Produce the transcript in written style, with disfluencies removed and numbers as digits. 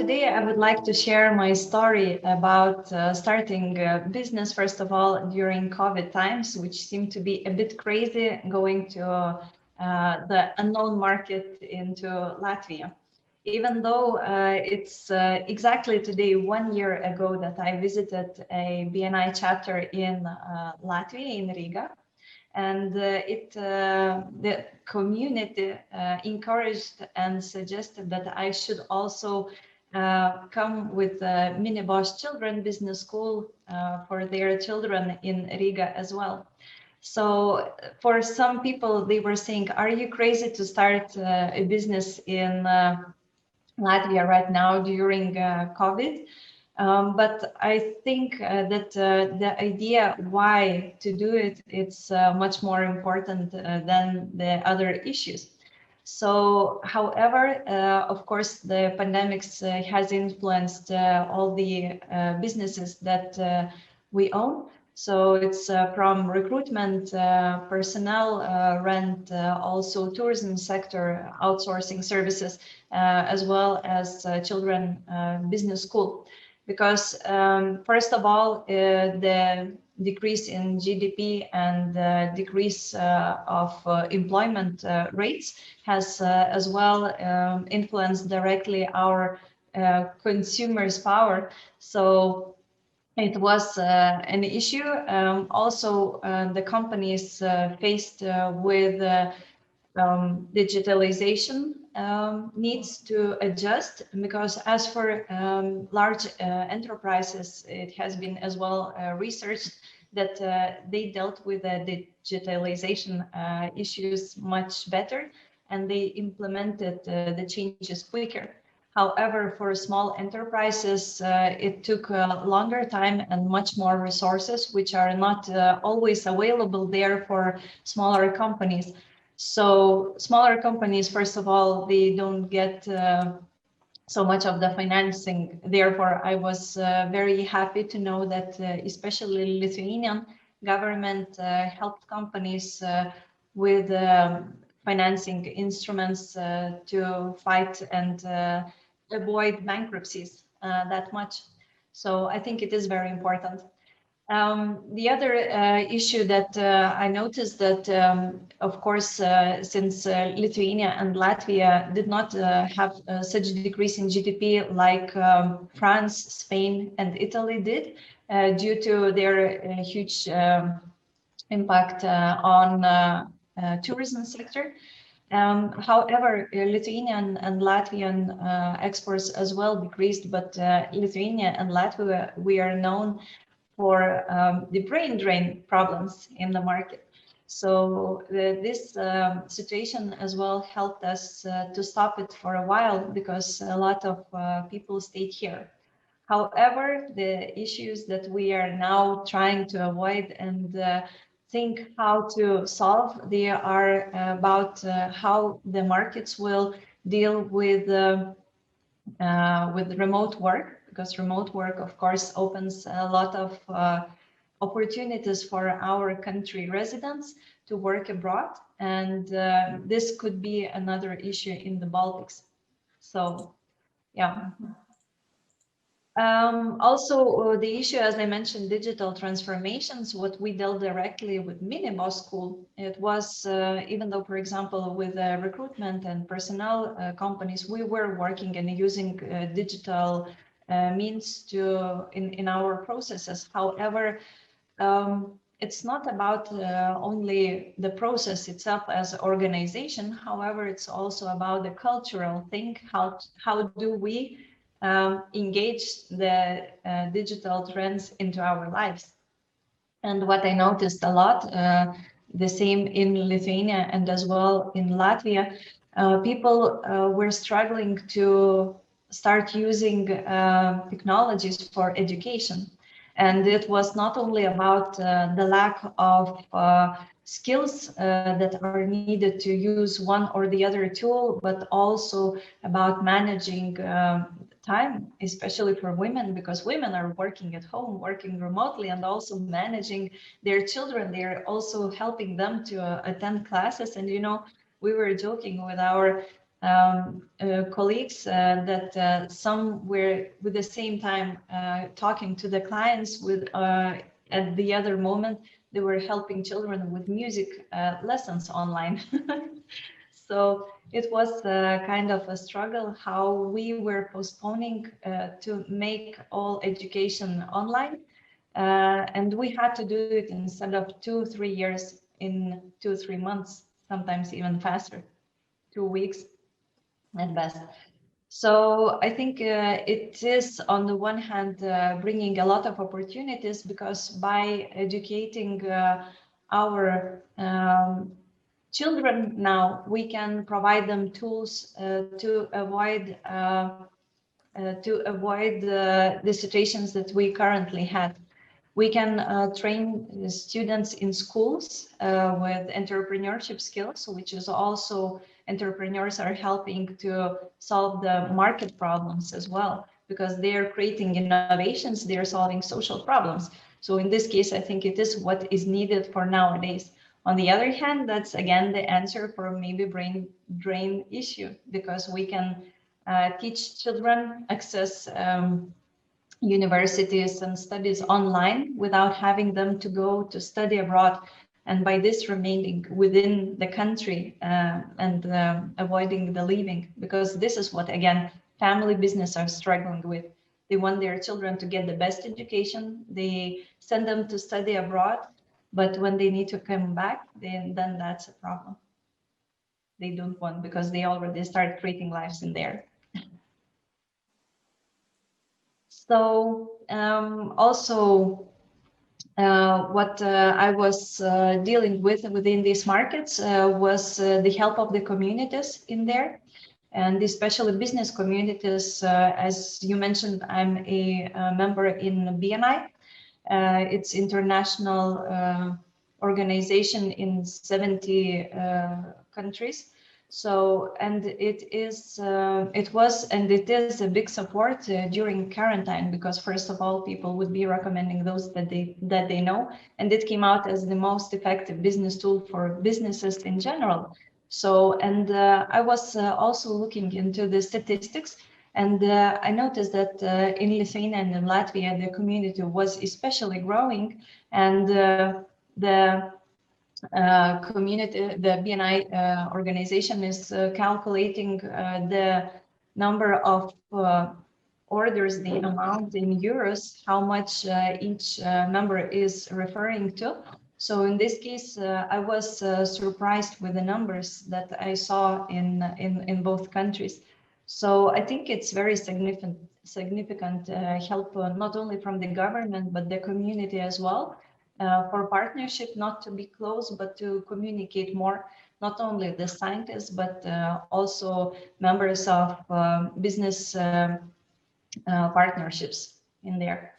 Today I would like to share my story about starting a business, first of all, during COVID times, which seemed to be a bit crazy going to the unknown market into Latvia. Even though it's exactly today 1 year ago that I visited a BNI chapter in Latvia, in Riga, and the community encouraged and suggested that I should also come with Mini Boss Children Business School for their children in Riga as well. So for some people, they were saying, are you crazy to start a business in Latvia right now during COVID? But I think that the idea why to do it, it's much more important than the other issues. So, however, of course, the pandemics has influenced all the businesses that we own. So it's from recruitment, personnel, rent, also tourism sector, outsourcing services, as well as children business school. Because first of all, the decrease in GDP and decrease of employment rates has as well influenced directly our consumers' power. So it was an issue. Also, the companies faced with digitalization needs to adjust, because as for large enterprises, it has been as well researched that they dealt with the digitalization issues much better, and they implemented the changes quicker. However, for small enterprises, it took a longer time and much more resources, which are not always available there for smaller companies. So smaller companies, first of all, they don't get so much of the financing. Therefore, I was very happy to know that especially Lithuanian government helped companies with financing instruments to fight and avoid bankruptcies that much. So I think it is very important. The other issue that I noticed that, of course, since Lithuania and Latvia did not have such a decrease in GDP like France, Spain, and Italy did, due to their huge impact on tourism sector. However, Lithuanian and Latvian exports as well decreased, but Lithuania and Latvia, we are known for the brain drain problems in the market. So this situation as well helped us to stop it for a while, because a lot of people stayed here. However, the issues that we are now trying to avoid and think how to solve, they are about how the markets will deal with remote work, because remote work, of course, opens a lot of opportunities for our country residents to work abroad. And this could be another issue in the Baltics. So, yeah. Also, the issue, as I mentioned, digital transformations, what we dealt directly with Mini Boss School, it was, even though, for example, with recruitment and personnel companies, we were working and using digital means to in our processes. However, it's not about only the process itself as organization. However, it's also about the cultural thing. How do we engage the digital trends into our lives? And what I noticed a lot, the same in Lithuania and as well in Latvia, people were struggling to start using technologies for education. And it was not only about the lack of skills that are needed to use one or the other tool, but also about managing time, especially for women, because women are working at home, working remotely, and also managing their children. They're also helping them to attend classes. And, you know, we were joking with our colleagues that some were with the same time talking to the clients with at the other moment they were helping children with music lessons online. So it was kind of a struggle how we were postponing to make all education online. And we had to do it instead of 2-3 years in 2-3 months, sometimes even faster, 2 weeks at best. So I think it is on the one hand bringing a lot of opportunities, because by educating our children now, we can provide them tools to avoid the situations that we currently had. We can train the students in schools with entrepreneurship skills, which is also entrepreneurs are helping to solve the market problems as well, because they are creating innovations, they are solving social problems. So in this case, I think it is what is needed for nowadays. On the other hand, that's again the answer for maybe brain drain issue, because we can teach children access universities and studies online without having them to go to study abroad, and by this remaining within the country and avoiding the leaving, because this is what again family business are struggling with. They want their children to get the best education, they send them to study abroad, but when they need to come back, then that's a problem. They don't want, because they already start creating lives in there. So also what I was dealing with within these markets was the help of the communities in there, and especially business communities. As you mentioned, I'm a member in BNI. It's international organization in 70 countries. So, and it was and it is a big support during quarantine, because first of all, people would be recommending those that they know, and it came out as the most effective business tool for businesses in general. So, and I was also looking into the statistics, and I noticed that in Lithuania and in Latvia, the community was especially growing, and the community, the BNI organization is calculating the number of orders, the amount in euros, how much each member is referring to. So in this case, I was surprised with the numbers that I saw in both countries. So I think it's very significant help not only from the government, but the community as well. For partnership, not to be close, but to communicate more, not only the scientists, but also members of business partnerships in there.